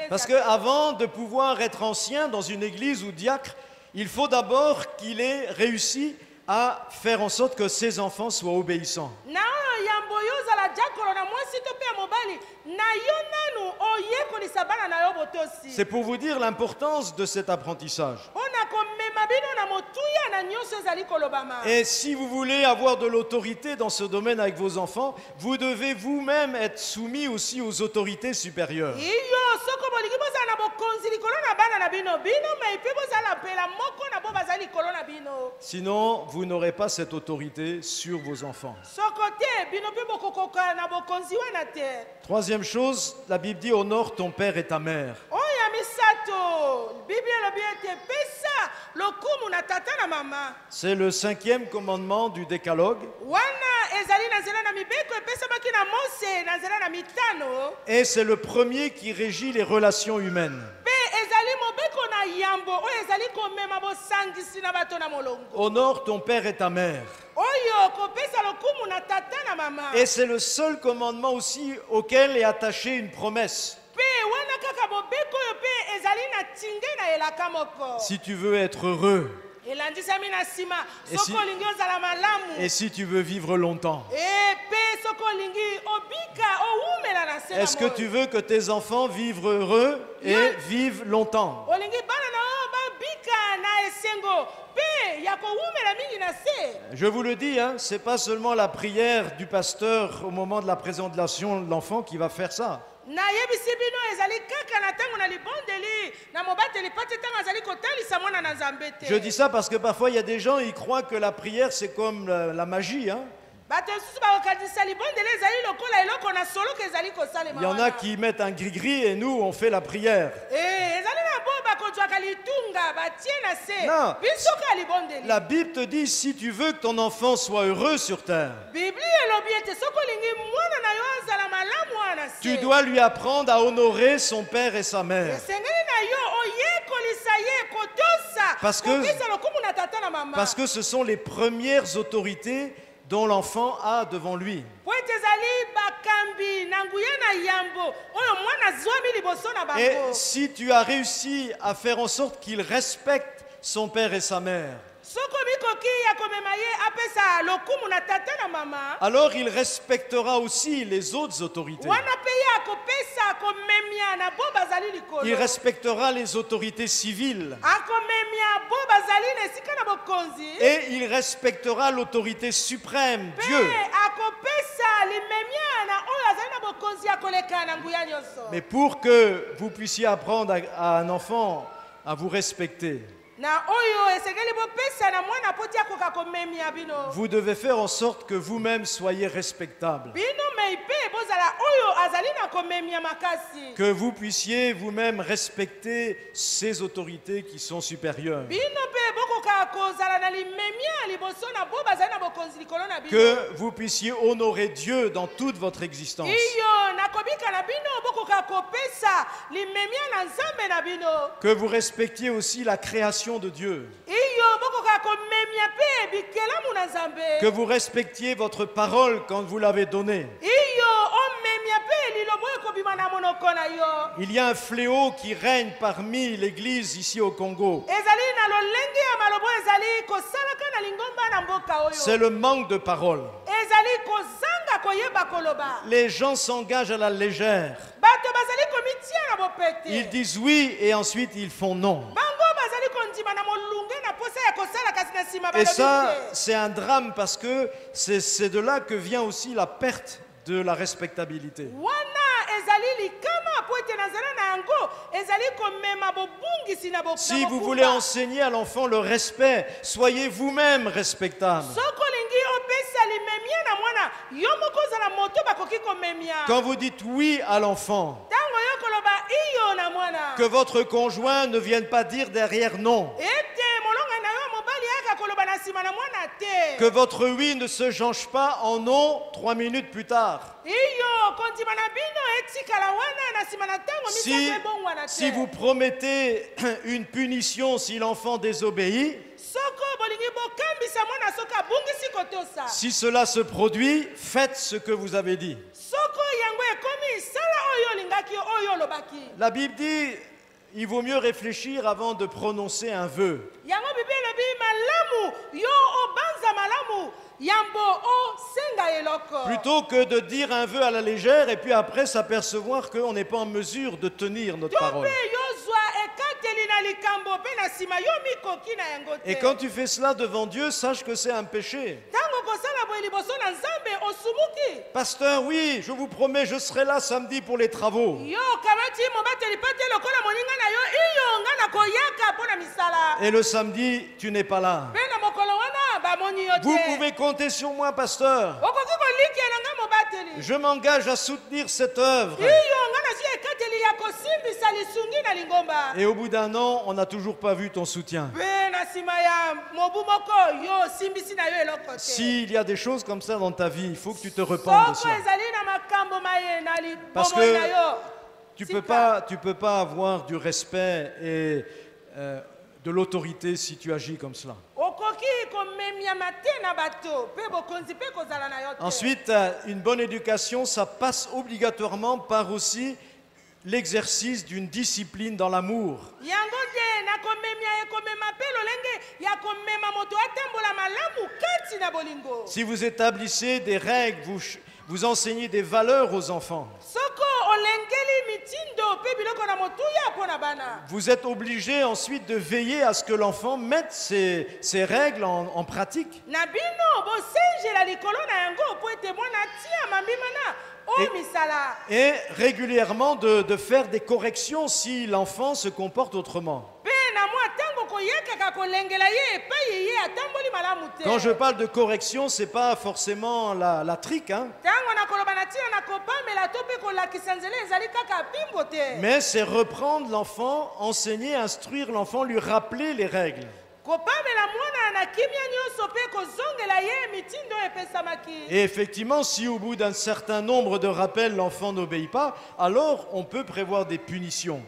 Parce qu'avant de pouvoir être ancien dans une église ou diacre, il faut d'abord qu'il ait réussi à faire en sorte que ses enfants soient obéissants. C'est pour vous dire l'importance de cet apprentissage. Et si vous voulez avoir de l'autorité dans ce domaine avec vos enfants, vous devez vous-même être soumis aussi aux autorités supérieures. Sinon, vous n'aurez pas cette autorité sur vos enfants. Troisième chose, la Bible dit honore ton père et ta mère. C'est le 5e commandement du décalogue. Et c'est le premier qui régit les relations humaines. Honore ton père et ta mère. Et c'est le seul commandement aussi auquel est attachée une promesse. Si tu veux être heureux, et si tu veux vivre longtemps, est-ce que tu veux que tes enfants vivent heureux et vivent longtemps? Je vous le dis, hein, ce n'est pas seulement la prière du pasteur au moment de la présentation de l'enfant qui va faire ça. Je dis ça parce que parfois il y a des gens, ils croient que la prière c'est comme la magie. Hein. Il y en a qui mettent un gris-gris et nous on fait la prière. Non. La Bible te dit si tu veux que ton enfant soit heureux sur terre, tu dois lui apprendre à honorer son père et sa mère. Parce que ce sont les premières autorités dont l'enfant a devant lui. Et si tu as réussi à faire en sorte qu'il respecte son père et sa mère, alors il respectera aussi les autres autorités. Il respectera les autorités civiles. Et il respectera l'autorité suprême, Dieu. Mais pour que vous puissiez apprendre à un enfant à vous respecter, vous devez faire en sorte que vous-même soyez respectable. Que vous puissiez vous-même respecter ces autorités qui sont supérieures. Que vous puissiez honorer Dieu dans toute votre existence. Que vous respectiez aussi la création de Dieu. Que vous respectiez votre parole quand vous l'avez donnée. Il y a un fléau qui règne parmi l'Église ici au Congo. C'est le manque de parole. Les gens s'engagent à la légère. Ils disent oui et ensuite ils font non. Et ça, c'est un drame parce que c'est de là que vient aussi la perte de la respectabilité. Si vous voulez enseigner à l'enfant le respect, soyez vous-même respectable. Quand vous dites oui à l'enfant, que votre conjoint ne vienne pas dire derrière non. Que votre oui ne se change pas en non 3 minutes plus tard. Si vous promettez une punition si l'enfant désobéit, si cela se produit, faites ce que vous avez dit. La Bible dit, il vaut mieux réfléchir avant de prononcer un vœu. Plutôt que de dire un vœu à la légère et puis après s'apercevoir qu'on n'est pas en mesure de tenir notre parole. Et quand tu fais cela devant Dieu, sache que c'est un péché. Pasteur, oui, je vous promets, je serai là samedi pour les travaux. Et le samedi, tu n'es pas là. Vous pouvez compter sur moi, pasteur. Je m'engage à soutenir cette œuvre. Et au bout d'un an, on n'a toujours pas vu ton soutien. S'il y a des choses comme ça dans ta vie, il faut que tu te repentes de ça. Parce que tu peux pas avoir du respect et de l'autorité si tu agis comme cela. Ensuite, une bonne éducation, ça passe obligatoirement par aussi l'exercice d'une discipline dans l'amour. Si vous établissez des règles, vous enseignez des valeurs aux enfants. Vous êtes obligé ensuite de veiller à ce que l'enfant mette ces règles en pratique. Et régulièrement de faire des corrections si l'enfant se comporte autrement. Quand je parle de correction, ce n'est pas forcément la trique, hein? Mais c'est reprendre l'enfant, enseigner, instruire l'enfant, lui rappeler les règles. Et effectivement, si au bout d'un certain nombre de rappels, l'enfant n'obéit pas, alors on peut prévoir des punitions.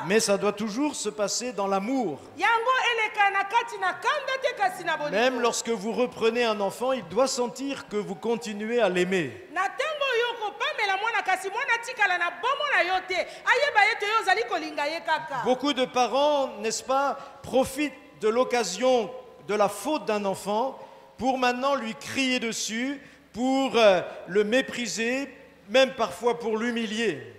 Mais ça doit toujours se passer dans l'amour. Même lorsque vous reprenez un enfant, il doit sentir que vous continuez à l'aimer. Beaucoup de parents, n'est-ce pas, profitent de l'occasion de la faute d'un enfant pour maintenant lui crier dessus, pour le mépriser, même parfois pour l'humilier.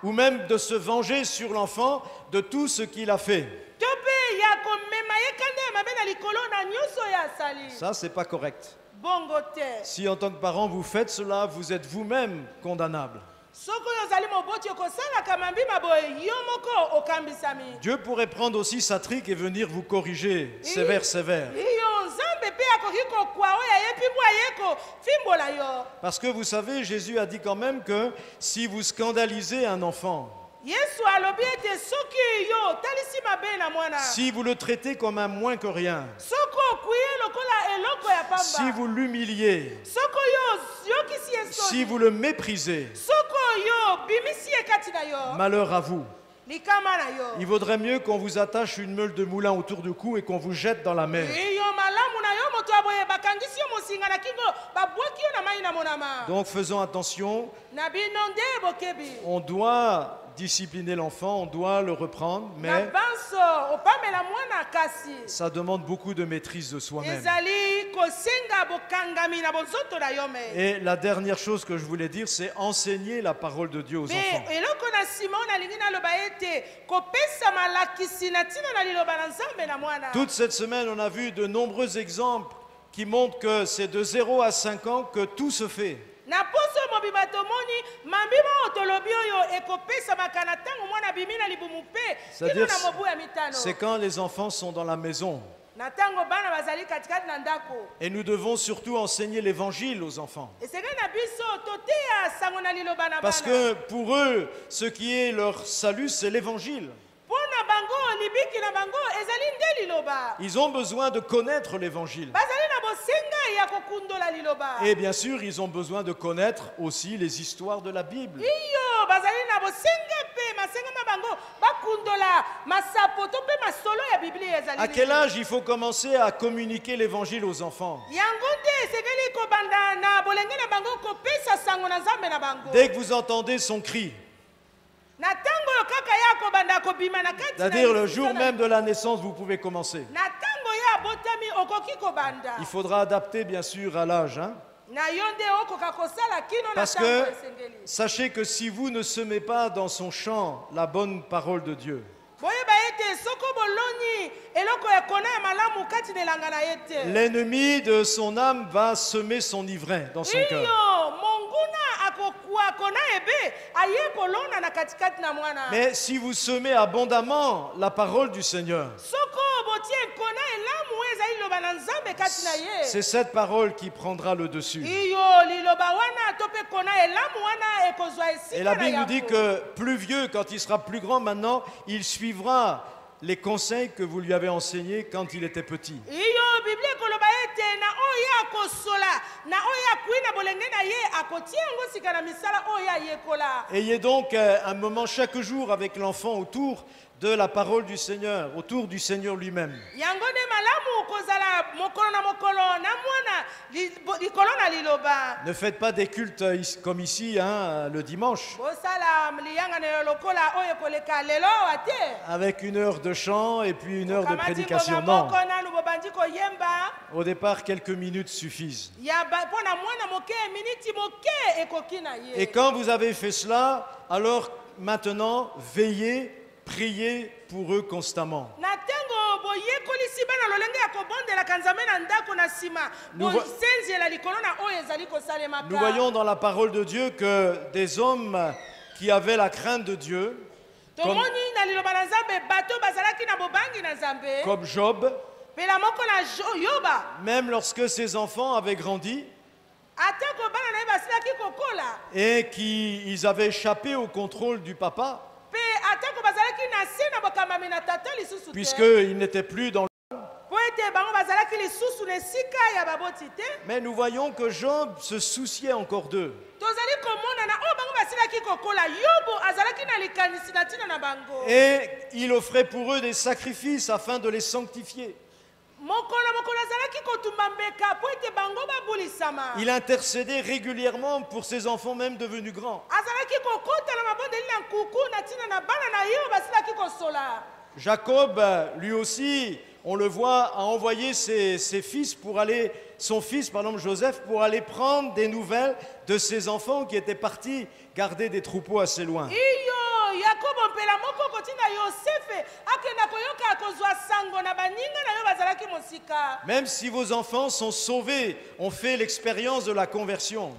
ou même de se venger sur l'enfant de tout ce qu'il a fait. Ça, c'est pas correct. Si en tant que parent vous faites cela, vous êtes vous-même condamnable. Dieu pourrait prendre aussi sa trique et venir vous corriger sévère. Parce que vous savez, Jésus a dit quand même que si vous scandalisez un enfant, si vous le traitez comme un moins que rien, si vous l'humiliez, si vous le méprisez, malheur à vous. Il vaudrait mieux qu'on vous attache une meule de moulin autour du cou et qu'on vous jette dans la mer. Donc faisons attention. On doit discipliner l'enfant, on doit le reprendre, mais ça demande beaucoup de maîtrise de soi-même. Et la dernière chose que je voulais dire, c'est enseigner la parole de Dieu aux enfants. Toute cette semaine, on a vu de nombreux exemples qui montrent que c'est de 0 à 5 ans que tout se fait. C'est-à-dire, c'est quand les enfants sont dans la maison. Et nous devons surtout enseigner l'évangile aux enfants. Parce que pour eux, ce qui est leur salut, c'est l'évangile. Ils ont besoin de connaître l'évangile. Et bien sûr, ils ont besoin de connaître aussi les histoires de la Bible. À quel âge il faut commencer à communiquer l'évangile aux enfants? Dès que vous entendez son cri, c'est-à-dire le jour même de la naissance, vous pouvez commencer. Il faudra adapter bien sûr à l'âge. Parce que sachez que si vous ne semez pas dans son champ la bonne parole de Dieu, l'ennemi de son âme va semer son ivraie dans son cœur. Mais si vous semez abondamment la parole du Seigneur, c'est cette parole qui prendra le dessus. Et la Bible nous dit que plus vieux, quand il sera plus grand maintenant, il suivra les conseils que vous lui avez enseignés quand il était petit. Ayez donc un moment chaque jour avec l'enfant autour de la parole du Seigneur, autour du Seigneur lui-même. Ne faites pas des cultes comme ici, le dimanche, avec 1 heure de chant et puis 1 heure de prédication. Non. Au départ, quelques minutes suffisent. Et quand vous avez fait cela, alors maintenant, veillez, priez pour eux constamment. Nous voyons dans la parole de Dieu que des hommes qui avaient la crainte de Dieu, comme Job, même lorsque ses enfants avaient grandi et qu'ils avaient échappé au contrôle du papa, puisqu'ils n'étaient plus dans le... Mais nous voyons que Job se souciait encore d'eux. Et il offrait pour eux des sacrifices afin de les sanctifier. Il intercédait régulièrement pour ses enfants même devenus grands. Jacob, lui aussi, on le voit, a envoyé son fils, par exemple Joseph, pour aller prendre des nouvelles de ses enfants qui étaient partis garder des troupeaux assez loin. Même si vos enfants sont sauvés, ont fait l'expérience de la conversion,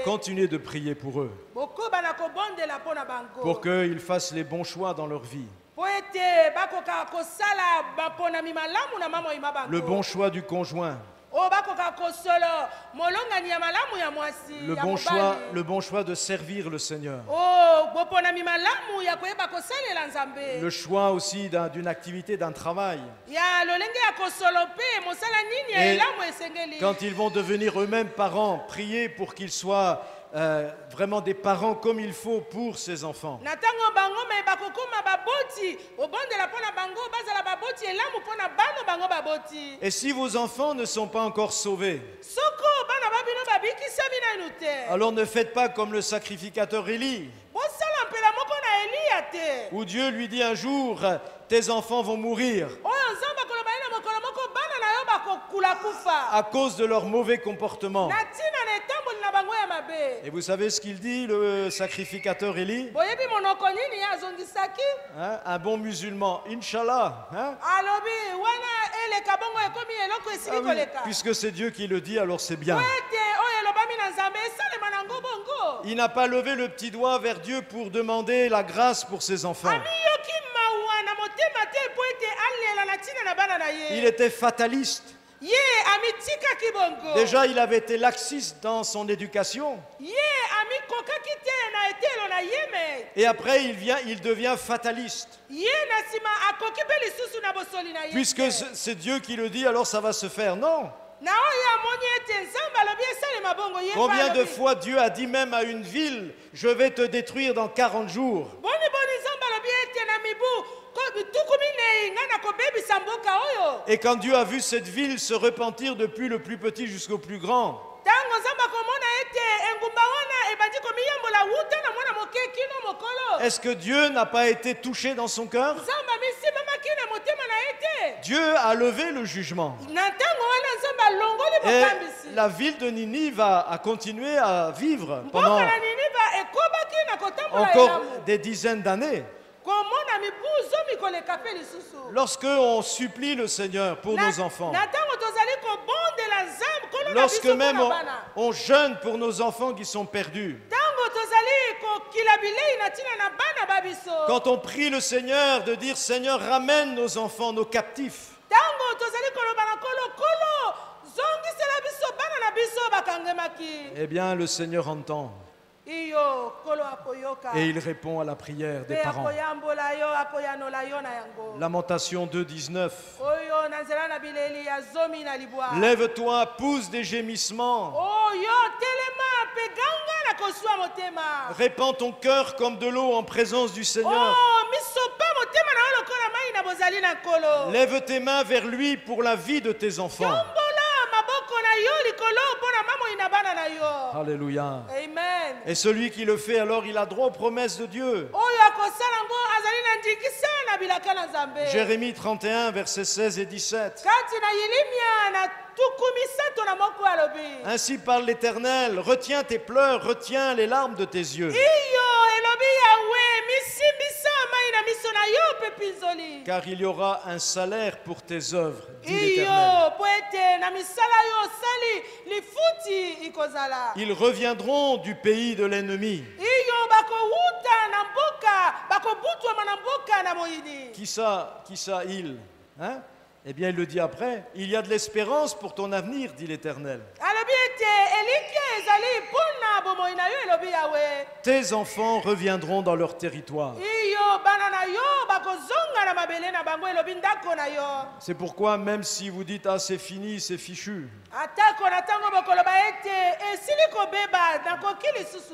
continuez de prier pour eux, pour qu'ils fassent les bons choix dans leur vie. Le bon choix du conjoint, le bon choix de servir le Seigneur, le choix aussi d'une activité, d'un travail. Et quand ils vont devenir eux-mêmes parents, priez pour qu'ils soient vraiment des parents comme il faut pour ses enfants. Et si vos enfants ne sont pas encore sauvés, alors ne faites pas comme le sacrificateur Élie, où Dieu lui dit un jour, tes enfants vont mourir à cause de leur mauvais comportement. Et vous savez ce qu'il dit, le sacrificateur Élie? Hein? Un bon musulman, Inch'Allah. Hein? Oui, puisque c'est Dieu qui le dit, alors c'est bien. Il n'a pas levé le petit doigt vers Dieu pour demander la grâce pour ses enfants. Il était fataliste. Déjà, il avait été laxiste dans son éducation. Et après, il devient fataliste. Puisque c'est Dieu qui le dit, alors ça va se faire. Non. Combien de fois Dieu a dit même à une ville, je vais te détruire dans 40 jours. Et quand Dieu a vu cette ville se repentir depuis le plus petit jusqu'au plus grand, est-ce que Dieu n'a pas été touché dans son cœur? Dieu a levé le jugement. Et la ville de Ninive a continué à vivre pendant encore des dizaines d'années. Lorsque on supplie le Seigneur pour nos enfants, lorsque même on jeûne pour nos enfants qui sont perdus, quand on prie le Seigneur de dire Seigneur, ramène nos enfants, nos captifs, eh bien le Seigneur entend. Et il répond à la prière des parents. Lamentation 2:19. Lève-toi, pousse des gémissements. Répands ton cœur comme de l'eau en présence du Seigneur. Lève tes mains vers lui pour la vie de tes enfants. Alléluia. Amen. Et celui qui le fait, alors il a droit aux promesses de Dieu. Jérémie 31, versets 16 et 17. Ainsi parle l'Éternel, retiens tes pleurs, retiens les larmes de tes yeux. Car il y aura un salaire pour tes œuvres, dit l'Éternel. Ils reviendront du pays de l'ennemi. Qui ça il? Hein? Eh bien, il le dit après, il y a de l'espérance pour ton avenir, dit l'Éternel. Tes enfants reviendront dans leur territoire. C'est pourquoi même si vous dites, ah c'est fini, c'est fichu.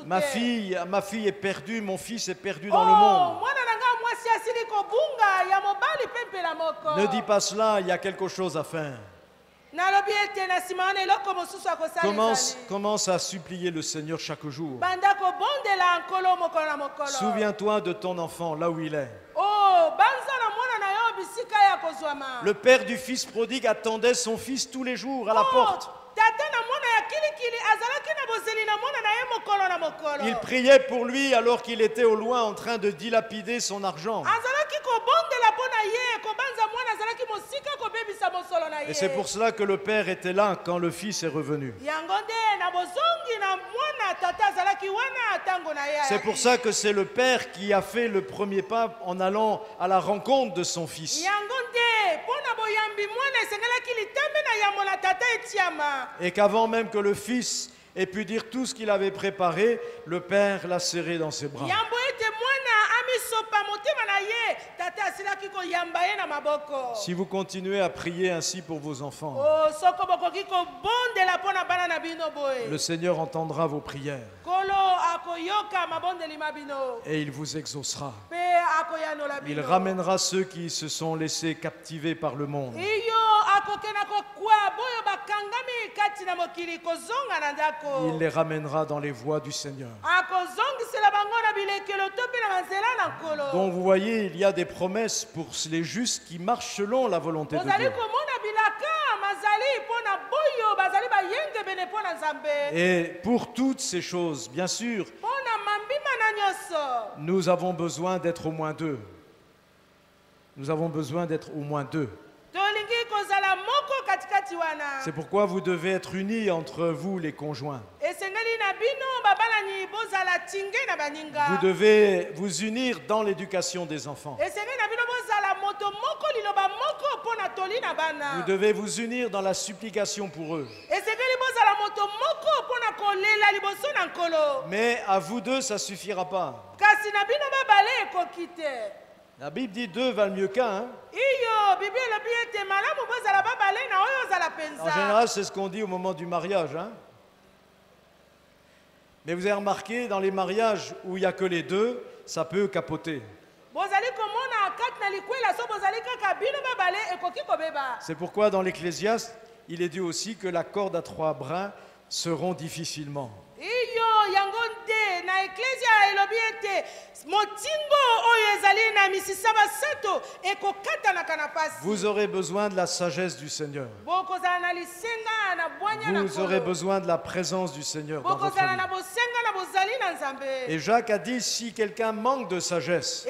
Ma fille est perdue, mon fils est perdu dans le monde. Ne dis pas cela, il y a quelque chose à faire. Commence à supplier le Seigneur chaque jour. Souviens-toi de ton enfant là où il est. Le père du fils prodigue attendait son fils tous les jours à la porte. Il priait pour lui alors qu'il était au loin en train de dilapider son argent. Et c'est pour cela que le père était là quand le fils est revenu. C'est pour ça que c'est le père qui a fait le premier pas en allant à la rencontre de son fils. Et qu'avant même que le fils ait pu dire tout ce qu'il avait préparé, le père l'a serré dans ses bras. Si vous continuez à prier ainsi pour vos enfants, le Seigneur entendra vos prières et il vous exaucera. Il ramènera ceux qui se sont laissés captiver par le monde. Il les ramènera dans les voies du Seigneur. Donc vous voyez, il y a des promesses pour les justes qui marchent selon la volonté de Dieu. Et pour toutes ces choses, bien sûr, nous avons besoin d'être au moins deux. Nous avons besoin d'être au moins deux. C'est pourquoi vous devez être unis entre vous les conjoints. Vous devez vous unir dans l'éducation des enfants. Vous devez vous unir dans la supplication pour eux. Mais à vous deux, ça ne suffira pas. La Bible dit deux valent mieux qu'un. En général, c'est ce qu'on dit au moment du mariage. Mais vous avez remarqué, dans les mariages où il n'y a que les deux, ça peut capoter. C'est pourquoi dans l'Ecclésiaste, il est dit aussi que la corde à 3 brins seront difficilement. Vous aurez besoin de la sagesse du Seigneur. Vous aurez besoin de la présence du Seigneur dans votre vie. Et Jacques a dit, si quelqu'un manque de sagesse,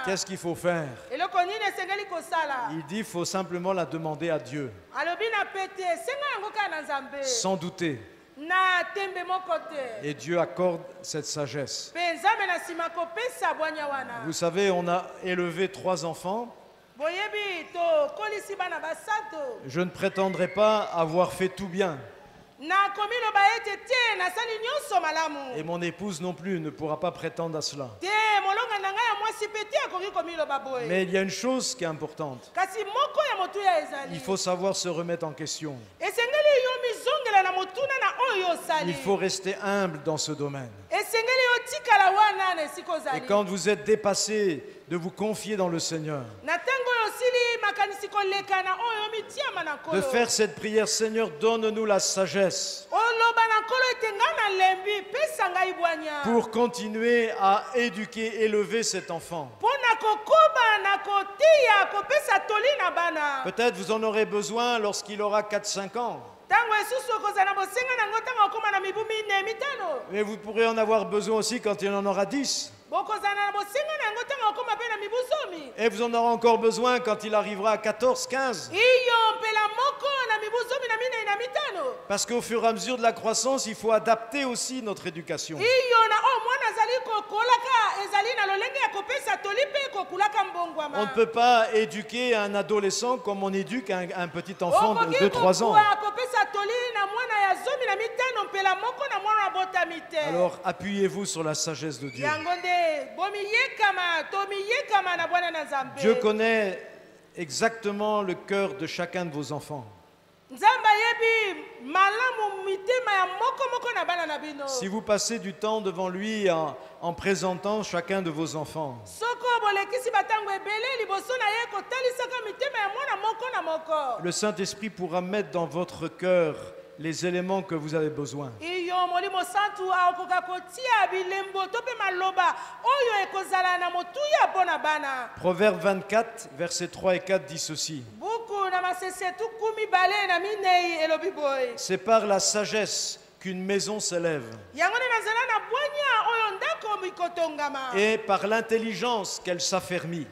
qu'est-ce qu'il faut faire? Il dit, il faut simplement la demander à Dieu. Sans douter. Et Dieu accorde cette sagesse. Vous savez, on a élevé 3 enfants. Je ne prétendrai pas avoir fait tout bien. Et mon épouse non plus ne pourra pas prétendre à cela. Mais il y a une chose qui est importante. Il faut savoir se remettre en question. Il faut rester humble dans ce domaine. Et quand vous êtes dépassé, de vous confier dans le Seigneur. De faire cette prière, Seigneur, donne-nous la sagesse pour continuer à éduquer, élever cet enfant. Peut-être vous en aurez besoin lorsqu'il aura 4-5 ans. Mais vous pourrez en avoir besoin aussi quand il en aura 10. Et vous en aurez encore besoin quand il arrivera à 14, 15. Parce qu'au fur et à mesure de la croissance, il faut adapter aussi notre éducation. On ne peut pas éduquer un adolescent comme on éduque un petit enfant de 2-3 ans. Alors appuyez-vous sur la sagesse de Dieu. Dieu connaît exactement le cœur de chacun de vos enfants. Si vous passez du temps devant lui en présentant chacun de vos enfants, le Saint-Esprit pourra mettre dans votre cœur les éléments que vous avez besoin. Proverbe 24, versets 3 et 4 dit ceci. C'est par la sagesse qu'une maison s'élève, et par l'intelligence qu'elle s'affermit.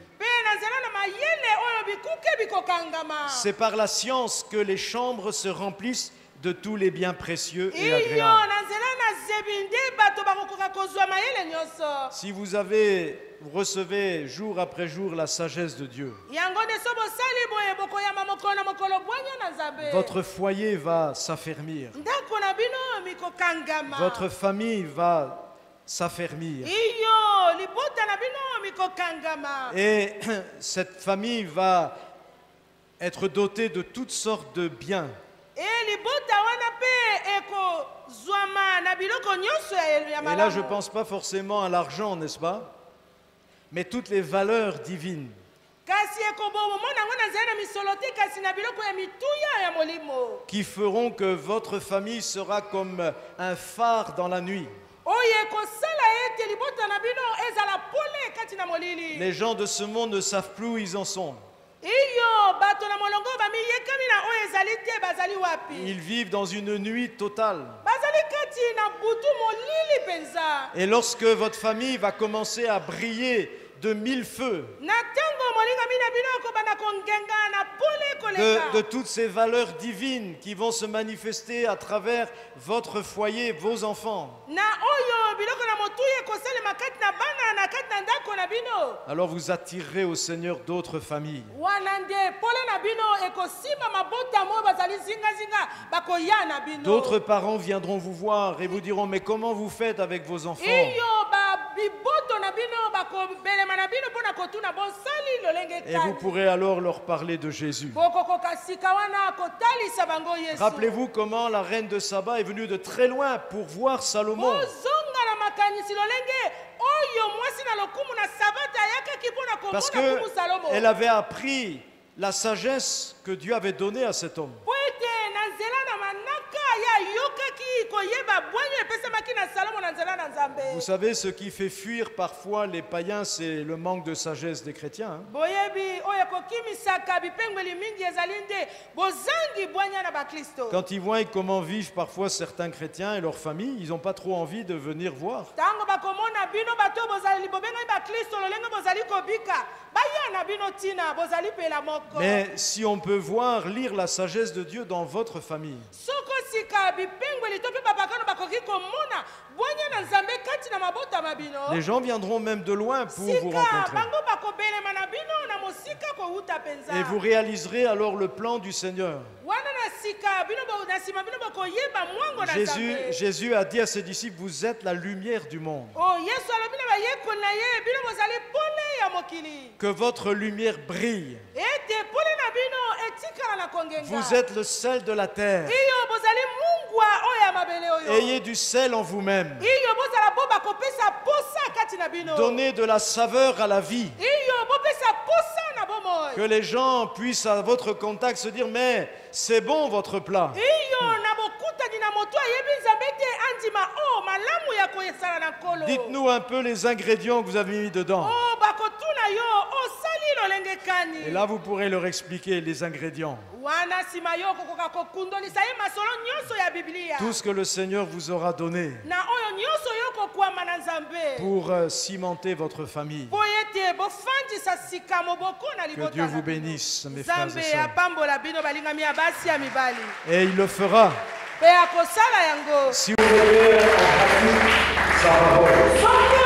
C'est par la science que les chambres se remplissent de tous les biens précieux et agréables. Si vous recevez jour après jour la sagesse de Dieu, votre foyer va s'affermir, votre famille va s'affermir, et cette famille va être dotée de toutes sortes de biens. Et là, je ne pense pas forcément à l'argent, n'est-ce pas? Mais toutes les valeurs divines qui feront que votre famille sera comme un phare dans la nuit. Les gens de ce monde ne savent plus où ils en sont. Ils vivent dans une nuit totale. Et lorsque votre famille va commencer à briller de mille feux, de toutes ces valeurs divines qui vont se manifester à travers votre foyer, vos enfants, alors vous attirerez au Seigneur d'autres familles. D'autres parents viendront vous voir et vous diront: mais comment vous faites avec vos enfants? Et vous pourrez alors leur parler de Jésus. Rappelez-vous comment la reine de Saba est venue de très loin pour voir Salomon. Parce qu'elle avait appris la sagesse que Dieu avait donnée à cet homme. Vous savez, ce qui fait fuir parfois les païens, c'est le manque de sagesse des chrétiens. Quand ils voient comment vivent parfois certains chrétiens et leurs familles, ils n'ont pas trop envie de venir voir. Mais si on peut voir, lire la sagesse de Dieu dans votre famille, les gens viendront même de loin pour vous rencontrer. Et vous réaliserez alors le plan du Seigneur. Jésus a dit à ses disciples: vous êtes la lumière du monde. Que votre lumière brille. Vous êtes le sel de la terre. Ayez du sel en vous-même. Donnez de la saveur à la vie. Que les gens puissent à votre contact se dire: mais c'est bon votre plat. Dites-nous un peu les ingrédients que vous avez mis dedans. Et là, vous pourrez leur expliquer les ingrédients. Tout ce que le Seigneur vous aura donné pour cimenter votre famille. Que Dieu vous bénisse, mes frères et sœurs. Et il le fera. Si vous voulez sa parole.